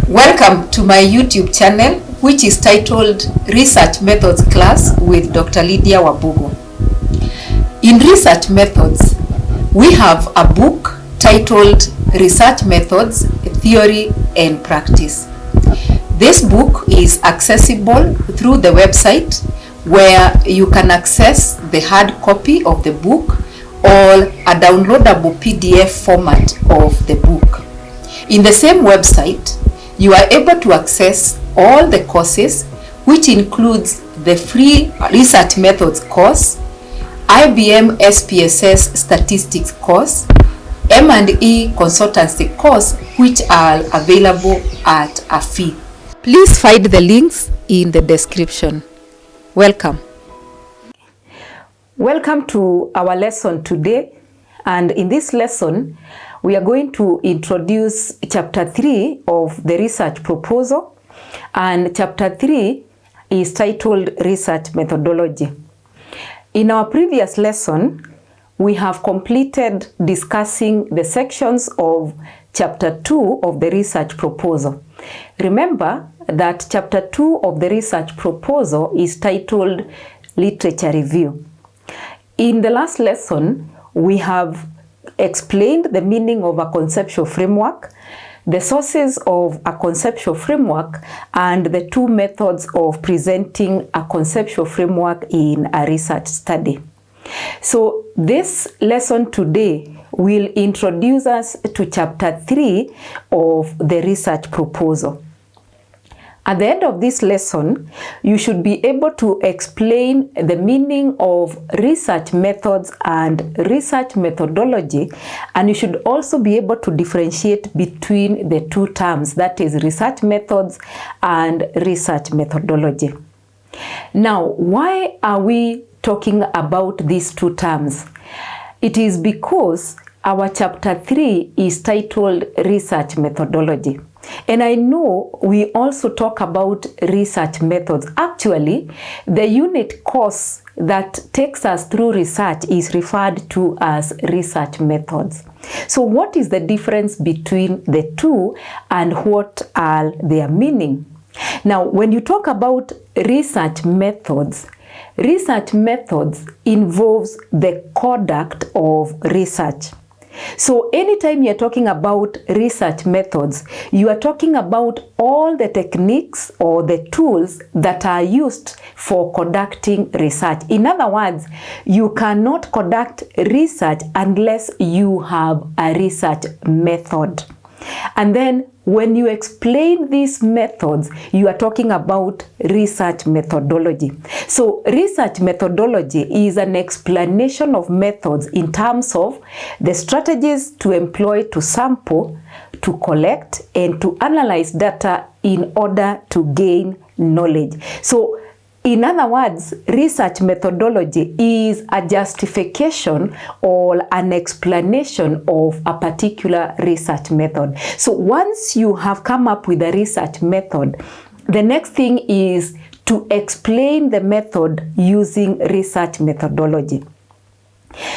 Welcome to my YouTube channel, which is titled Research Methods Class with Dr. Lydia Wabugu. In Research Methods, we have a book titled Research Methods, Theory and Practice. This book is accessible through the website where you can access the hard copy of the book or a downloadable PDF format of the book. In the same website, you are able to access all the courses, which includes the free Research Methods course, IBM SPSS Statistics course, M&E Consultancy course, which are available at a fee. Please find the links in the description. Welcome. Welcome to our lesson today, and in this lesson we are going to introduce chapter 3 of the research proposal, and chapter 3 is titled Research Methodology. In our previous lesson, we have completed discussing the sections of chapter 2 of the research proposal. Remember that chapter 2 of the research proposal is titled Literature Review. In the last lesson, we have explained the meaning of a conceptual framework, the sources of a conceptual framework, and the two methods of presenting a conceptual framework in a research study. So this lesson today will introduce us to chapter 3 of the research proposal. At the end of this lesson, you should be able to explain the meaning of research methods and research methodology, and you should also be able to differentiate between the two terms, that is research methods and research methodology. Now, why are we talking about these two terms? It is because our chapter 3 is titled Research Methodology. And I know we also talk about research methods. Actually, the unit course that takes us through research is referred to as research methods. So what is the difference between the two and what are their meaning? Now, when you talk about research methods involves the conduct of research. So anytime you're talking about research methods, you are talking about all the techniques or the tools that are used for conducting research. In other words, you cannot conduct research unless you have a research method. And then when you explain these methods, you are talking about research methodology. So research methodology is an explanation of methods in terms of the strategies to employ to sample, to collect, and to analyze data in order to gain knowledge. So in other words, research methodology is a justification or an explanation of a particular research method. So once you have come up with a research method, the next thing is to explain the method using research methodology.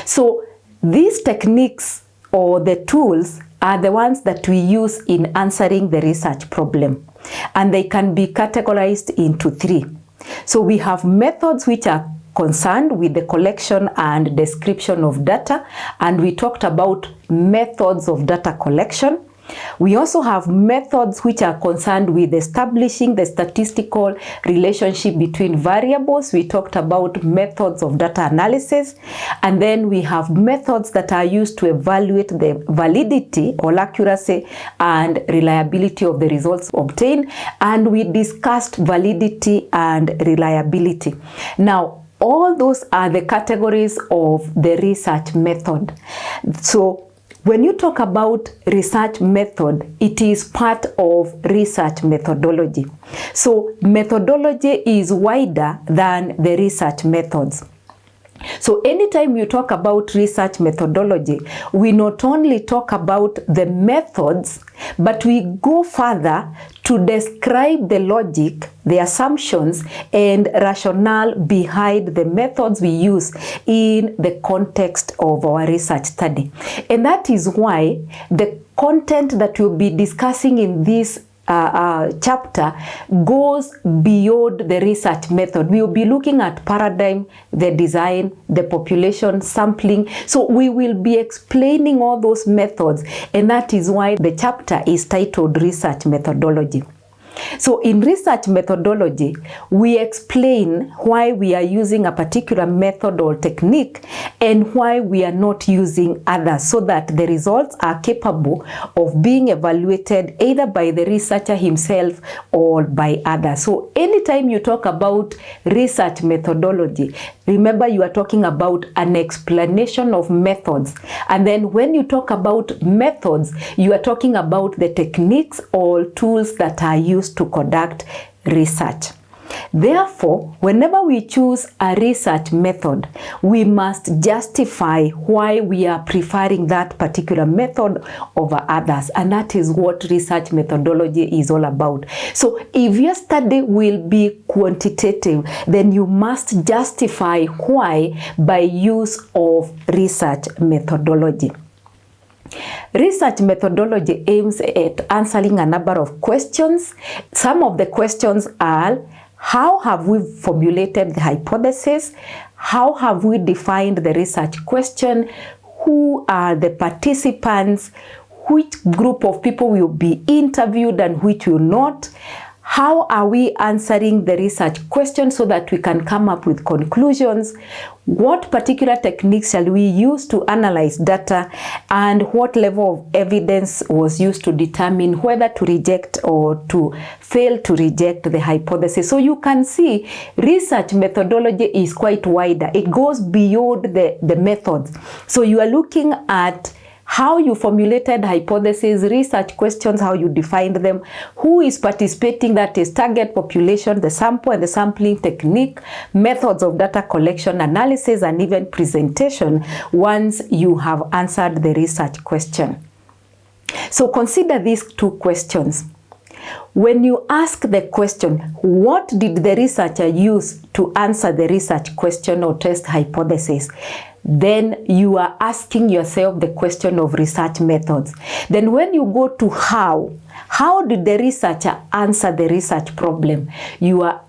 So these techniques or the tools are the ones that we use in answering the research problem, and they can be categorized into 3. So we have methods which are concerned with the collection and description of data, and we talked about methods of data collection. We also have methods which are concerned with establishing the statistical relationship between variables. We talked about methods of data analysis. And then we have methods that are used to evaluate the validity or accuracy and reliability of the results obtained. And we discussed validity and reliability. Now, all those are the categories of the research method. So when you talk about research method, it is part of research methodology. So methodology is wider than the research methods. So anytime you talk about research methodology, we not only talk about the methods, but we go further to describe the logic, the assumptions, and rationale behind the methods we use in the context of our research study. And that is why the content that we'll be discussing in this chapter goes beyond the research method. We will be looking at paradigm, the design, the population sampling. So we will be explaining all those methods, and that is why the chapter is titled Research Methodology. So in research methodology, we explain why we are using a particular method or technique and why we are not using others, so that the results are capable of being evaluated either by the researcher himself or by others. So anytime you talk about research methodology, remember you are talking about an explanation of methods. And then when you talk about methods, you are talking about the techniques or tools that are used to conduct research. Therefore, whenever we choose a research method, we must justify why we are preferring that particular method over others. And that is what research methodology is all about. So if your study will be quantitative, then you must justify why by use of research methodology. Research methodology aims at answering a number of questions. Some of the questions are: how have we formulated the hypothesis? How have we defined the research question? Who are the participants? Which group of people will be interviewed and which will not? How are we answering the research question so that we can come up with conclusions? What particular techniques shall we use to analyze data, and what level of evidence was used to determine whether to reject or to fail to reject the hypothesis? So you can see research methodology is quite wider. It goes beyond the methods. So you are looking at how you formulated hypotheses, research questions, how you defined them, who is participating, that is target population, the sample and the sampling technique, methods of data collection, analysis, and even presentation once you have answered the research question. So consider these two questions. When you ask the question, what did the researcher use to answer the research question or test hypothesis? Then you are asking yourself the question of research methods. Then when you go to how did the researcher answer the research problem? You are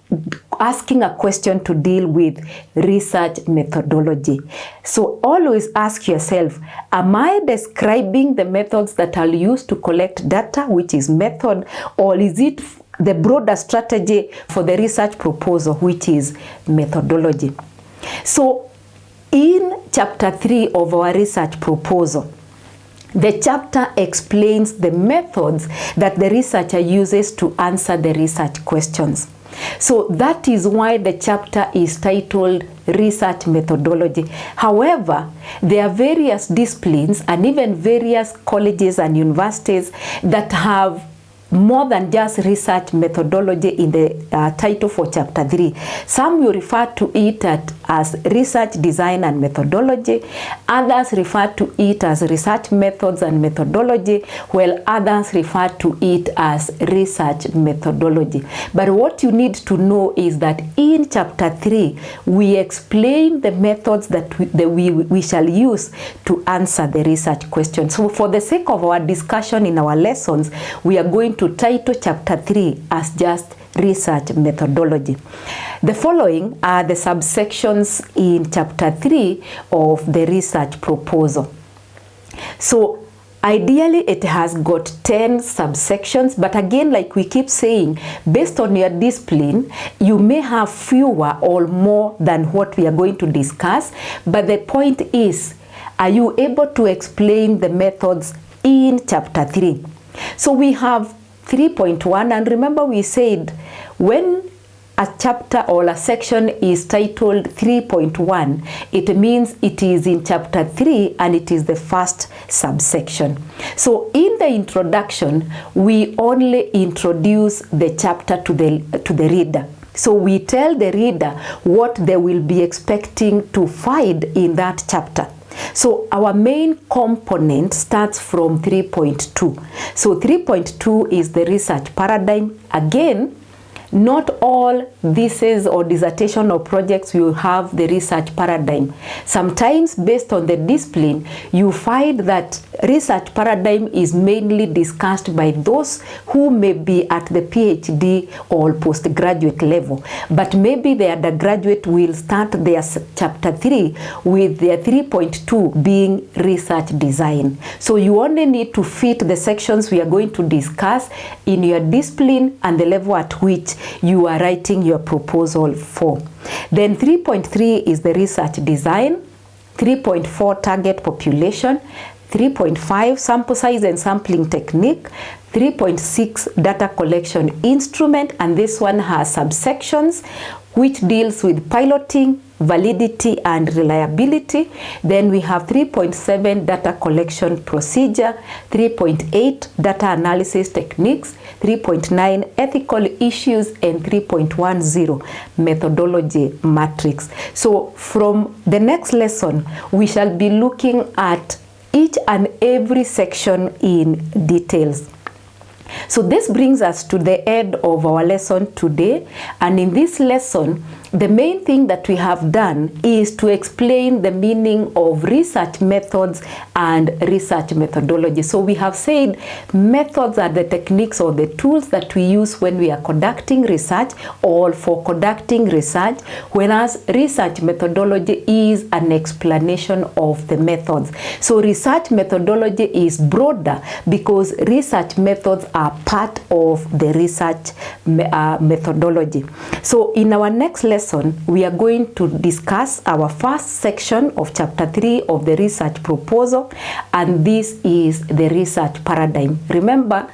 asking a question to deal with research methodology. So always ask yourself, am I describing the methods that I'll use to collect data, which is method, or is it the broader strategy for the research proposal, which is methodology? So in chapter 3 of our research proposal, the chapter explains the methods that the researcher uses to answer the research questions. So that is why the chapter is titled Research Methodology. However, there are various disciplines and even various colleges and universities that have more than just research methodology in the title for chapter 3. Some will refer to it as research design and methodology. Others refer to it as research methods and methodology, while others refer to it as research methodology. But what you need to know is that in chapter 3, we explain the methods that we shall use to answer the research question. So for the sake of our discussion in our lessons, we are going to title chapter 3 as just research methodology. The following are the subsections in chapter 3 of the research proposal. So ideally it has got 10 subsections, but again, like we keep saying, based on your discipline, you may have fewer or more than what we are going to discuss. But the point is, are you able to explain the methods in chapter 3? So we have 3.1, and remember we said when a chapter or a section is titled 3.1, it means it is in chapter 3 and it is the first subsection. So in the introduction, we only introduce the chapter to the reader. So we tell the reader what they will be expecting to find in that chapter. So our main component starts from 3.2. So 3.2 is the research paradigm. Again, not all theses or dissertation or projects will have the research paradigm. Sometimes based on the discipline, you find that research paradigm is mainly discussed by those who may be at the PhD or postgraduate level, but maybe the undergraduate will start their chapter 3 with their 3.2 being research design. So you only need to fit the sections we are going to discuss in your discipline and the level at which you are writing your proposal for. Then 3.3 is the research design, 3.4 target population, 3.5 sample size and sampling technique, 3.6 data collection instrument, and this one has subsections which deals with piloting, validity and reliability. Then we have 3.7 data collection procedure, 3.8 data analysis techniques, 3.9 ethical issues, and 3.10 methodology matrix. So from the next lesson, we shall be looking at each and every section in details. So this brings us to the end of our lesson today, and in this lesson the main thing that we have done is to explain the meaning of research methods and research methodology. So we have said methods are the techniques or the tools that we use when we are conducting research or for conducting research, whereas research methodology is an explanation of the methods. So research methodology is broader because research methods are part of the research methodology. So in our next lesson, we are going to discuss our first section of chapter 3 of the research proposal, and this is the research paradigm. Remember,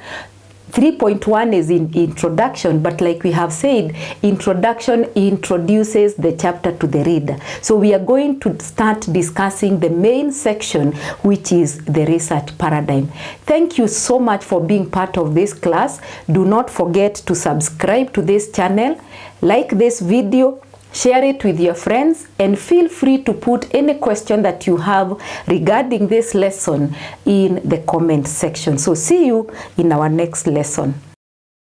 3.1 is in introduction, but like we have said, introduction introduces the chapter to the reader. So we are going to start discussing the main section, which is the research paradigm. Thank you so much for being part of this class. Do not forget to subscribe to this channel, like this video, share it with your friends, and feel free to put any question that you have regarding this lesson in the comment section. So see you in our next lesson.